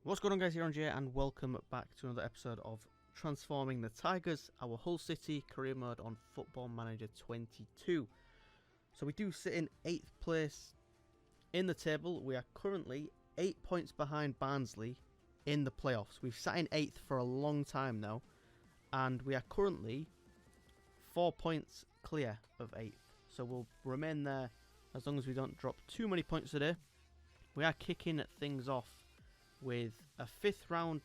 What's going on, guys? EirronJ, and welcome back to another episode of Transforming the Tigers, our Hull City career mode on Football Manager 22. So we do sit in 8th place in the table. We are currently 8 points behind Barnsley in the playoffs. We've sat in 8th for a long time now, and we are currently 4 points clear of 8th. So we'll remain there as long as we don't drop too many points today. We are kicking things off with a 5th round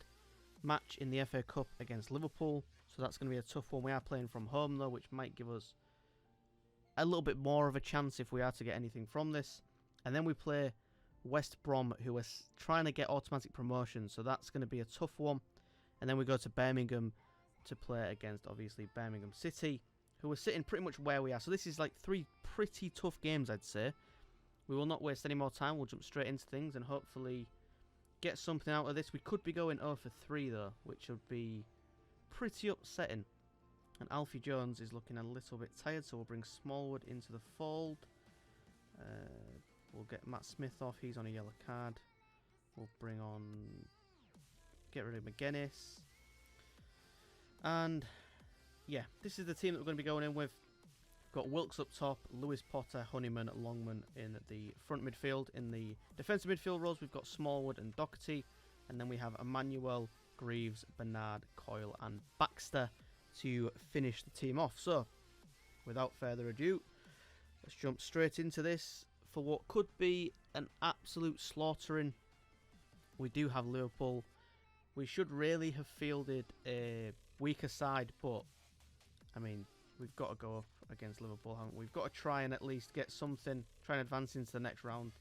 match in the FA Cup against Liverpool, so that's going to be a tough one. We are playing from home though, which might give us a little bit more of a chance if we are to get anything from this. And then we play West Brom, who are trying to get automatic promotion, so that's going to be a tough one. And then we go to Birmingham to play against, obviously, Birmingham City, who are sitting pretty much where we are. So this is like 3 pretty tough games, I'd say. We will not waste any more time. We'll jump straight into things and hopefully get something out of this. We could be going 0 for 3 though, which would be pretty upsetting. And Alfie Jones is looking a little bit tired, so we'll bring Smallwood into the fold. We'll get Matt Smith off. He's on a yellow card. We'll bring on... get rid of McGuinness. And yeah, this is the team that we're going to be going in with. We've got Wilkes up top, Lewis, Potter, Honeyman, Longman in the front midfield. In the defensive midfield roles, we've got Smallwood and Doherty. And then we have Emmanuel, Greaves, Bernard, Coyle and Baxter to finish the team off. So, without further ado, let's jump straight into this for what could be an absolute slaughtering. We do have Liverpool. We should really have fielded a weaker side, but, I mean, we've got to go up against Liverpool, haven't we? We've got to try and at least get something, try and advance into the next round.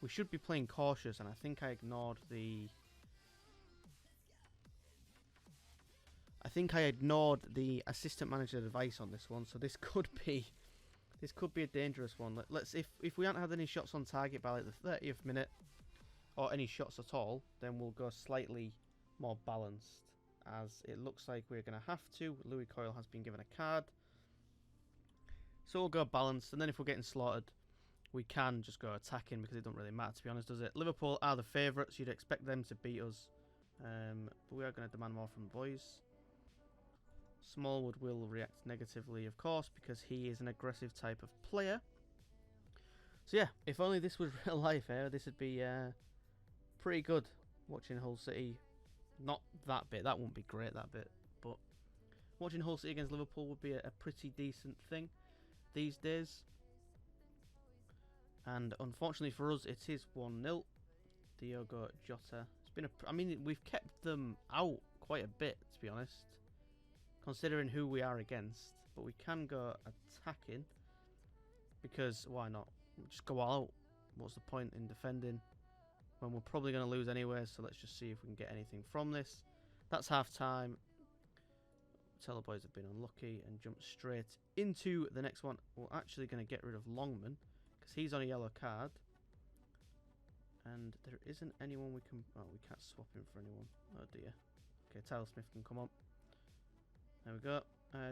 We should be playing cautious, and I think I ignored the... assistant manager advice on this one, so this could be a dangerous one. Let's if we haven't had any shots on target by like the 30th minute, or any shots at all, then we'll go slightly more balanced, as it looks like we're going to have to. Louis Coyle has been given a card. So we'll go balanced, and then if we're getting slaughtered, we can just go attacking, because it doesn't really matter, to be honest, does it? Liverpool are the favourites. You'd expect them to beat us. But we are going to demand more from the boys. Smallwood will react negatively, of course, because he is an aggressive type of player. So yeah, if only this was real life, this would be pretty good, watching Hull City. Not that bit, that wouldn't be great, that bit, but watching Hull City against Liverpool would be a pretty decent thing these days. And unfortunately for us, it is 1-0. Diogo Jota. It's been I mean, we've kept them out quite a bit, to be honest, considering who we are against. But we can go attacking, because why not? We'll just go all out. What's the point in defending when we're probably going to lose anyway? So let's just see if we can get anything from this. That's half time. Tell the boys have been unlucky and jump straight into the next one. We're actually going to get rid of Longman, because he's on a yellow card. And there isn't anyone we can... oh, we can't swap him for anyone. Oh dear. Okay, Tyler Smith can come on. There we go.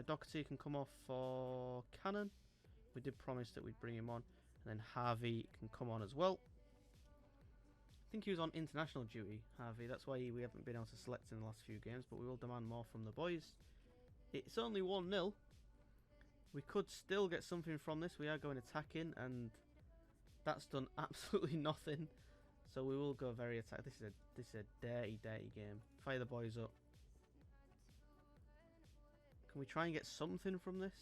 Doherty can come off for Cannon. We did promise that we'd bring him on. And then Harvey can come on as well. I think he was on international duty, Harvey. That's why we haven't been able to select in the last few games. But we will demand more from the boys. It's only 1-0. We could still get something from this. We are going attacking, and that's done absolutely nothing. So we will go very attack. This is a dirty, dirty game. Fire the boys up. Can we try and get something from this?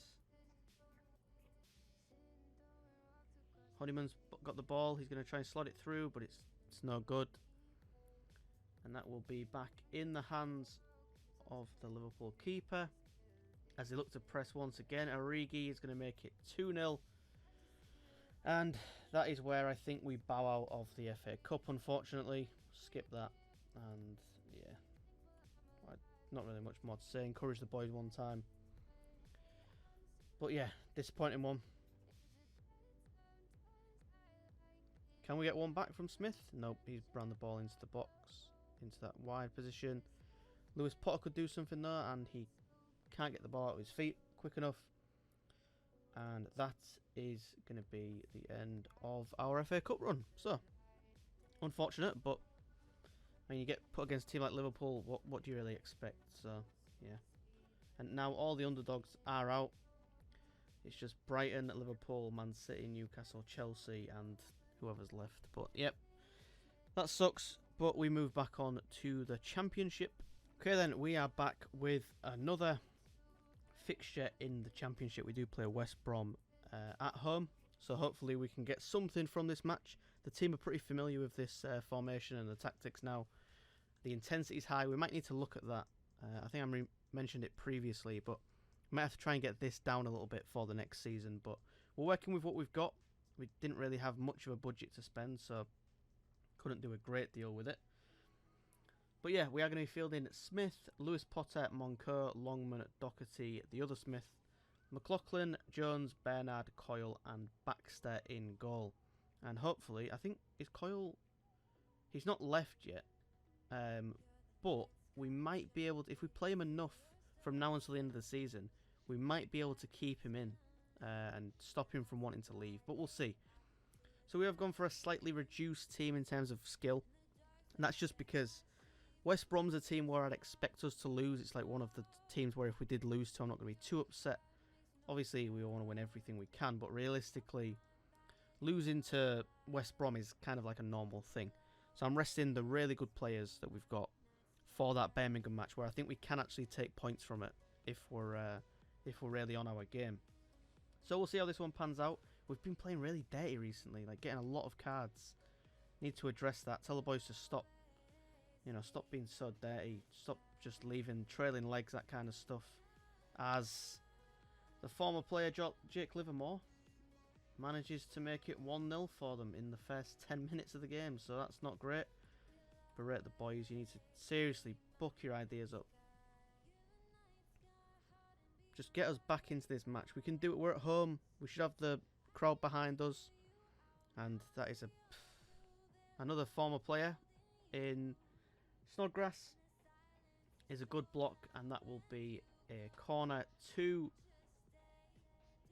Honeyman's got the ball. He's going to try and slot it through, but it's no good. And that will be back in the hands of the Liverpool keeper, as they look to press once again. Origi is going to make it 2-0. And that is where I think we bow out of the FA Cup, unfortunately. Skip that. And yeah, not really much more to say. Encourage the boys one time. But yeah, disappointing one. Can we get one back from Smith? Nope, he's ran the ball into the box, into that wide position. Lewis Potter could do something there, and he can't get the ball out of his feet quick enough. And that is going to be the end of our FA Cup run. So, unfortunate, but I mean, you get put against a team like Liverpool, what do you really expect? So, yeah. And now all the underdogs are out. It's just Brighton, Liverpool, Man City, Newcastle, Chelsea, and whoever's left. But, yep, that sucks. But we move back on to the Championship. Okay, then, we are back with another fixture in the Championship. We do play West Brom at home. So hopefully we can get something from this match. The team are pretty familiar with this formation and the tactics now. The intensity is high. We might need to look at that. I think I mentioned it previously, but we might have to try and get this down a little bit for the next season. But we're working with what we've got. We didn't really have much of a budget to spend, so couldn't do a great deal with it. But yeah, we are going to be fielding Smith, Lewis Potter, Moncur, Longman, Doherty, the other Smith, McLaughlin, Jones, Bernard, Coyle, and Baxter in goal. And hopefully, I think, is Coyle... He's not left yet. But we might be able to... If we play him enough from now until the end of the season, we might be able to keep him in and stop him from wanting to leave. But we'll see. So we have gone for a slightly reduced team in terms of skill. And that's just because West Brom's a team where I'd expect us to lose. It's like one of the teams where if we did lose to, I'm not going to be too upset. Obviously, we want to win everything we can, but realistically, losing to West Brom is kind of like a normal thing. So I'm resting the really good players that we've got for that Birmingham match, where I think we can actually take points from it if we're really on our game. So we'll see how this one pans out. We've been playing really dirty recently, like getting a lot of cards. Need to address that. Tell the boys to stop. You know, stop being so dirty. Stop just leaving trailing legs, that kind of stuff. As the former player Jake Livermore manages to make it 1-0 for them in the first 10 minutes of the game, so that's not great. Berate the boys, you need to seriously book your ideas up. Just get us back into this match. We can do it, we're at home, we should have the crowd behind us. And that is another former player in Snodgrass. Is a good block, and that will be a corner to...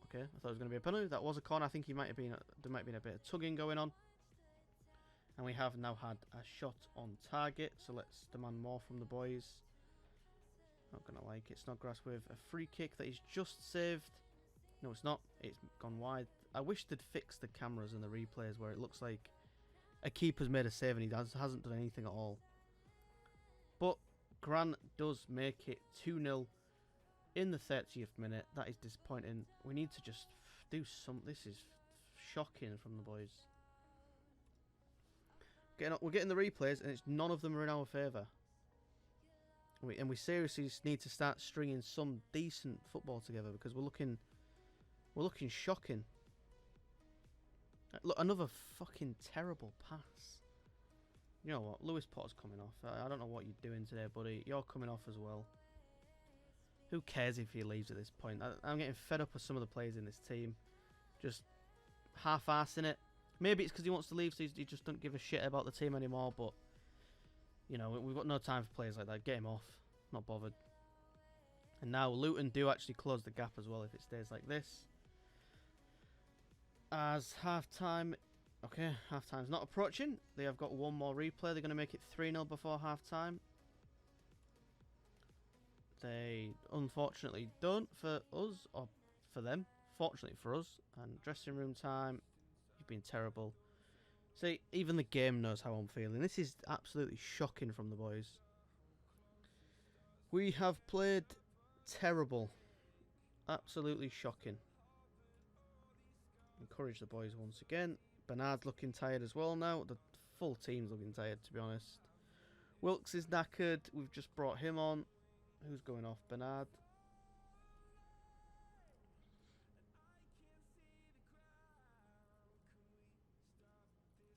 Okay, I thought it was going to be a penalty. That was a corner. I think there might have been a bit of tugging going on. And we have now had a shot on target. So let's demand more from the boys. Not going to like it. Snodgrass with a free kick that he's just saved. No, it's not. It's gone wide. I wish they'd fix the cameras and the replays where it looks like a keeper's made a save and he hasn't done anything at all. But Grant does make it 2-0. In the 30th minute. That is disappointing. We need to just do some... This is shocking from the boys. We're getting the replays and none of them are in our favour. And we seriously need to start stringing some decent football together because we're looking shocking. Look, another fucking terrible pass. You know what? Lewis Potter's coming off. I don't know what you're doing today, buddy. You're coming off as well. Who cares if he leaves at this point? I'm getting fed up with some of the players in this team. Just half-assing it. Maybe it's because he wants to leave, so he just don't give a shit about the team anymore. But, you know, we've got no time for players like that. Get him off. Not bothered. And now Luton do actually close the gap as well if it stays like this. As half-time... Okay, half-time's not approaching. They have got one more replay. They're going to make it 3-0 before half-time. They unfortunately don't for us, or for them. Fortunately for us. And dressing room time, you've been terrible. See, even the game knows how I'm feeling. This is absolutely shocking from the boys. We have played terrible. Absolutely shocking. Encourage the boys once again. Bernard's looking tired as well now. The full team's looking tired, to be honest. Wilkes is knackered. We've just brought him on. Who's going off? Bernard.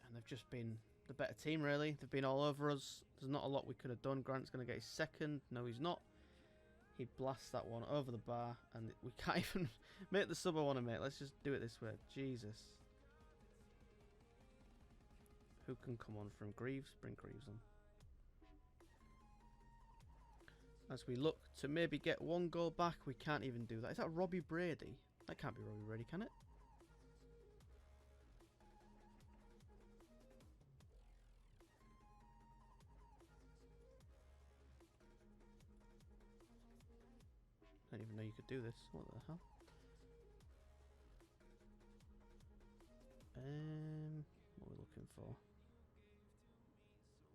And they've just been the better team, really. They've been all over us. There's not a lot we could have done. Grant's going to get his second. No, he's not. He blasts that one over the bar. And we can't even make the sub I want to make. Let's just do it this way. Jesus. Who can come on from Greaves? Bring Greaves on. As we look to maybe get one goal back, we can't even do that. Is that Robbie Brady? That can't be Robbie Brady, can it? know you could do this. What the hell? What are we looking for?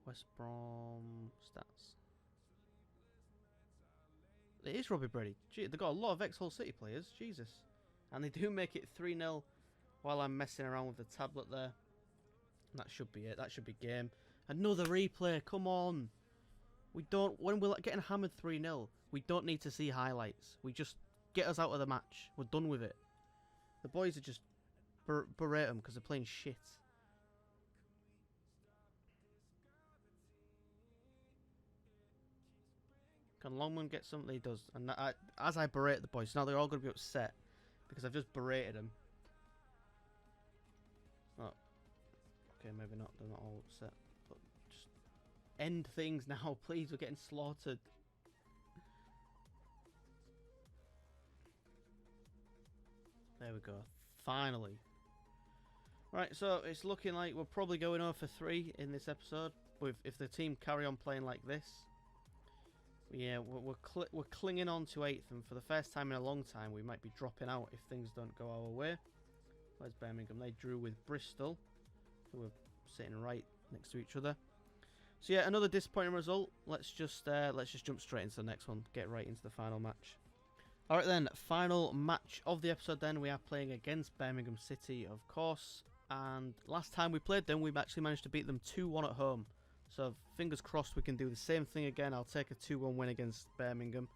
West Brom stats. It is Robbie Brady. Gee, they've got a lot of ex-Hull City players. Jesus. And they do make it 3-0 while I'm messing around with the tablet there. That should be it. That should be game. Another replay. Come on. We don't... When we're getting hammered 3-0, we don't need to see highlights. We just get us out of the match. We're done with it. The boys are just... berate them because they're playing shit. Can Longman get something? He does. And as I berate the boys, now they're all going to be upset because I've just berated them. Oh. Okay, maybe not. They're not all upset. But just end things now, please. We're getting slaughtered. There we go. Finally. Right, so it's looking like we're probably going over for 3 in this episode. If the team carry on playing like this. Yeah, we're clinging on to 8th, and for the first time in a long time, we might be dropping out if things don't go our way. Where's Birmingham? They drew with Bristol, who are sitting right next to each other. So yeah, another disappointing result. Let's just jump straight into the next one. Get right into the final match. All right then, final match of the episode. Then we are playing against Birmingham City, of course. And last time we played them, we've actually managed to beat them 2-1 at home. So fingers crossed we can do the same thing again. I'll take a 2-1 win against Birmingham.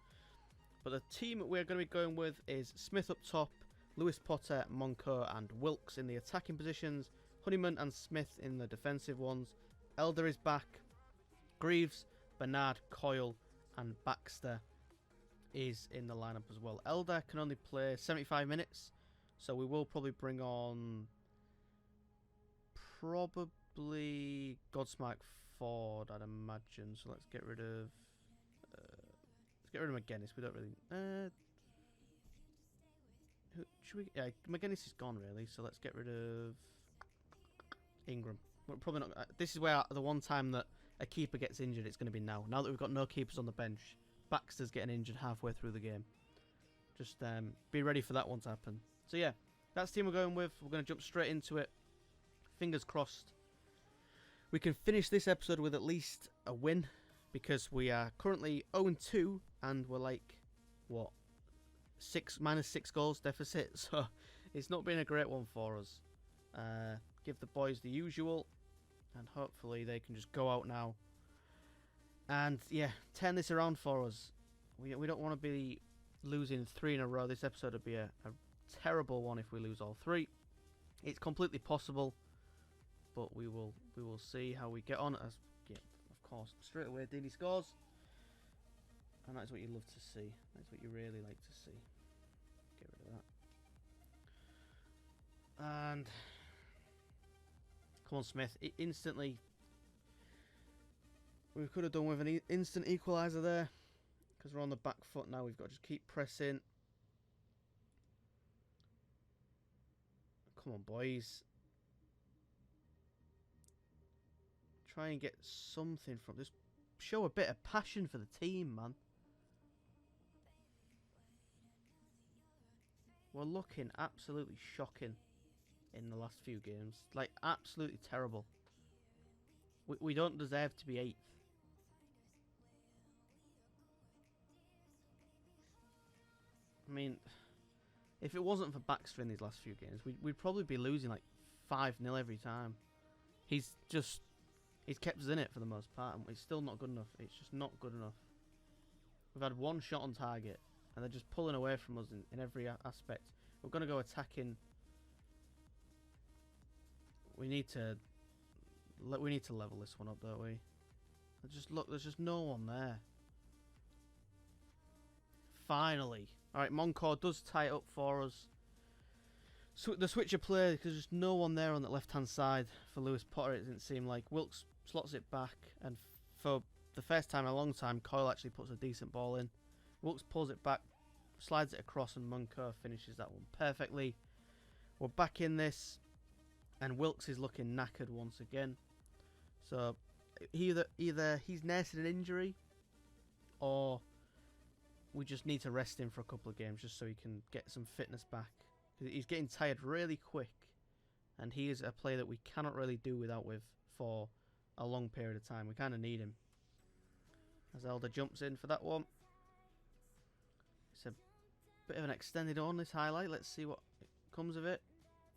But the team we're going to be going with is Smith up top, Lewis Potter, Monco and Wilkes in the attacking positions, Honeyman and Smith in the defensive ones. Elder is back, Greaves, Bernard, Coyle and Baxter is in the lineup as well. Elder can only play 75 minutes, so we will probably bring on Godsmack Ford, I'd imagine. So let's get rid of McGuinness. We don't really who should we? Yeah, McGuinness is gone really. So let's get rid of Ingram. We're probably not. This is where the one time that a keeper gets injured, it's going to be now. Now that we've got no keepers on the bench, Baxter's getting injured halfway through the game. Just be ready for that one to happen. So yeah, that's the team we're going with. We're going to jump straight into it. Fingers crossed we can finish this episode with at least a win, because we are currently 0-2 and we're like, what, -6 goals deficit, so it's not been a great one for us. Give the boys the usual, and hopefully they can just go out now and, yeah, turn this around for us. We don't want to be losing 3 in a row. This episode would be a terrible one if we lose all 3. It's completely possible, but we will see how we get on. As yeah, of course, straight away Dini scores, and that's what you love to see. That's what you really like to see. Get rid of that. And come on, Smith! Instantly, we could have done with an instant equaliser there, because we're on the back foot now. We've got to just keep pressing. Come on, boys. Try and get something from this. Show a bit of passion for the team, man. We're looking absolutely shocking in the last few games. Like, absolutely terrible. We don't deserve to be 8th. I mean, if it wasn't for Baxter in these last few games, we'd probably be losing like 5-0 every time. He's kept us in it for the most part, and it's still not good enough. It's just not good enough. We've had 1 shot on target, and they're just pulling away from us in every aspect. We're going to go attacking. We need to level this one up, don't we? There's just no one there. Finally. Alright, Monco does tie it up for us. The switcher play, because there's no one there on that left-hand side for Lewis Potter, it didn't seem like. Wilkes slots it back, and for the first time in a long time, Coyle actually puts a decent ball in. Wilkes pulls it back, slides it across, and Monco finishes that one perfectly. We're back in this, and Wilkes is looking knackered once again. So either he's nursing an injury, or we just need to rest him for a couple of games just so he can get some fitness back. He's getting tired really quick, and he is a player that we cannot really do without with for a long period of time. We kind of need him. As Elder jumps in for that one. It's a bit of an extended on, this highlight. Let's see what comes of it.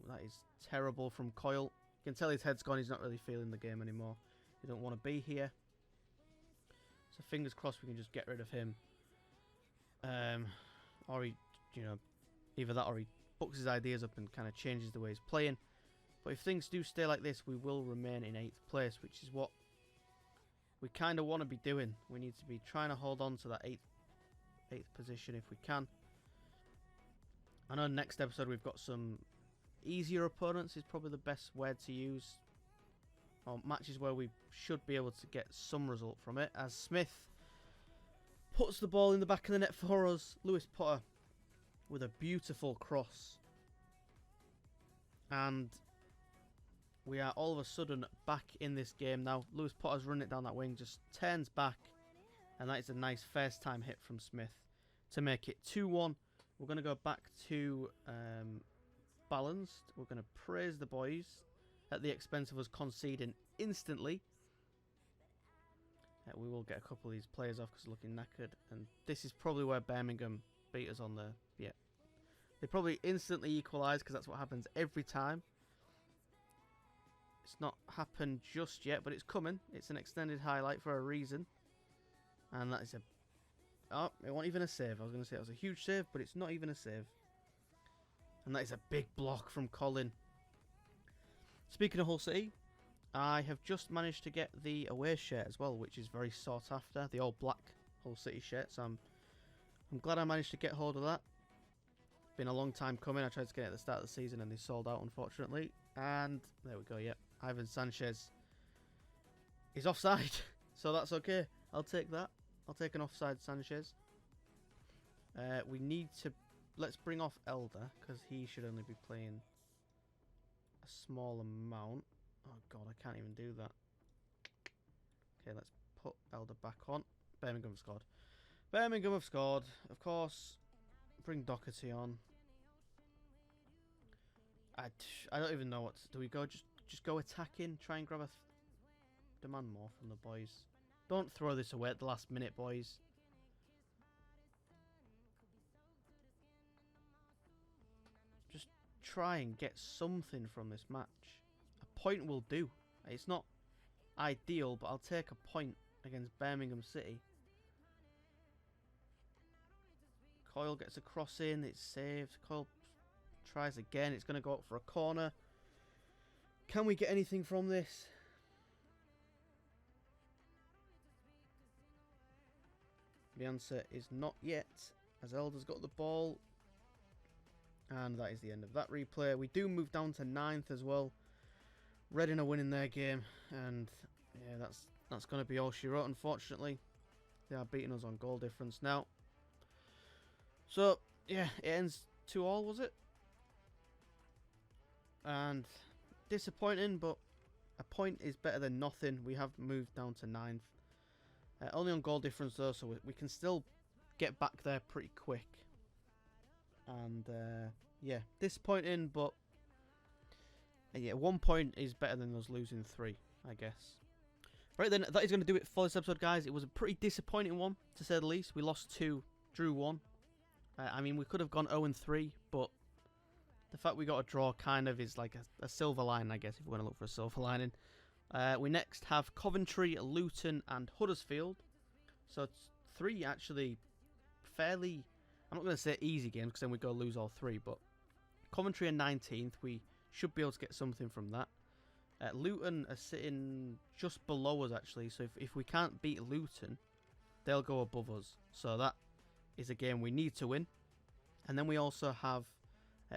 That is terrible from Coyle. You can tell his head's gone. He's not really feeling the game anymore. He don't want to be here. So fingers crossed we can just get rid of him. Or he, you know, either that or he books his ideas up and kind of changes the way he's playing. But if things do stay like this, we will remain in 8th place, which is what we kind of want to be doing. We need to be trying to hold on to that 8th position if we can. I know next episode we've got some easier opponents is probably the best word to use. Or matches where we should be able to get some result from it. As Smith puts the ball in the back of the net for us. Lewis Potter with a beautiful cross. And we are all of a sudden back in this game now. Lewis Potter's running it down that wing, just turns back. And that is a nice first time hit from Smith to make it 2-1. We're going to go back to balanced. We're going to praise the boys at the expense of us conceding instantly. We will get a couple of these players off because looking knackered. And this is probably where Birmingham beat us on the... Yeah. They probably instantly equalise because that's what happens every time. It's not happened just yet, but it's coming. It's an extended highlight for a reason. And that is a... Oh, it wasn't even a save. I was going to say it was a huge save, but it's not even a save. And that is a big block from Colin. Speaking of Hull City, I have just managed to get the away shirt as well, which is very sought after. The all black Hull City shirt. So I'm glad I managed to get hold of that. Been a long time coming. I tried to get it at the start of the season and they sold out, unfortunately. And there we go, yep. Ivan Sanchez is offside. So that's okay. I'll take that. I'll take an offside Sanchez. We need to... Let's bring off Elder, because he should only be playing a small amount. Oh god, I can't even do that. Okay, let's put Elder back on. Birmingham have scored. Birmingham have scored. Of course, bring Doherty on. I don't even know what to, do we go just go attacking, try and grab a demand more from the boys. Don't throw this away at the last minute, boys. Just try and get something from this match. A point will do. It's not ideal, but I'll take a point against Birmingham City. Coyle gets a cross in, it's saved. Coyle tries again, it's going to go up for a corner. Can we get anything from this? The answer is not yet, as Elder's got the ball. And that is the end of that replay. We do move down to 9th as well. Reading are winning their game, and yeah, that's going to be all she wrote, unfortunately. They are beating us on goal difference now. So, yeah, it ends 2-2, was it? And disappointing, but a point is better than nothing. We have moved down to 9th. Only on goal difference though, so we can still get back there pretty quick. And yeah, disappointing, but yeah, 1 point is better than us losing 3, I guess. Right then, that is going to do it for this episode, guys. It was a pretty disappointing one, to say the least. We lost 2, drew 1. I mean, we could have gone 0-3, but the fact we got a draw kind of is like a silver lining, I guess, if we're going to look for a silver lining. We next have Coventry, Luton and Huddersfield. So it's 3 actually fairly, I'm not going to say easy games because then we go lose all 3, but Coventry are 19th. We should be able to get something from that. Luton are sitting just below us actually, so if we can't beat Luton, they'll go above us. So that is a game we need to win. And then we also have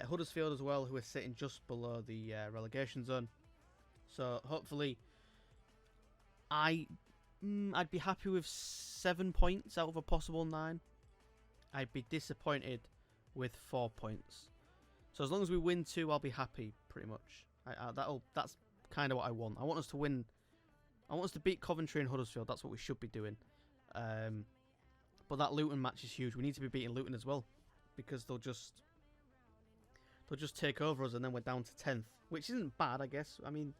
Huddersfield as well, who are sitting just below the relegation zone. So hopefully, I'd be happy with 7 points out of a possible 9. I'd be disappointed with 4 points. So as long as we win 2, I'll be happy, pretty much. That's kind of what I want. I want us to win. I want us to beat Coventry and Huddersfield. That's what we should be doing. But that Luton match is huge. We need to be beating Luton as well, because they'll just take over us, and then we're down to 10th, which isn't bad, I guess. I mean,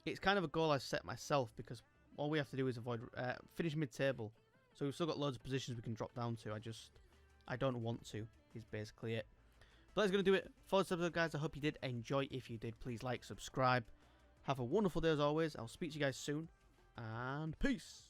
it's kind of a goal I set myself, because all we have to do is avoid finish mid-table. So we've still got loads of positions we can drop down to. I don't want to, is basically it. But that's going to do it for this episode, guys. I hope you did enjoy. If you did, please like, subscribe. Have a wonderful day as always. I'll speak to you guys soon, and peace.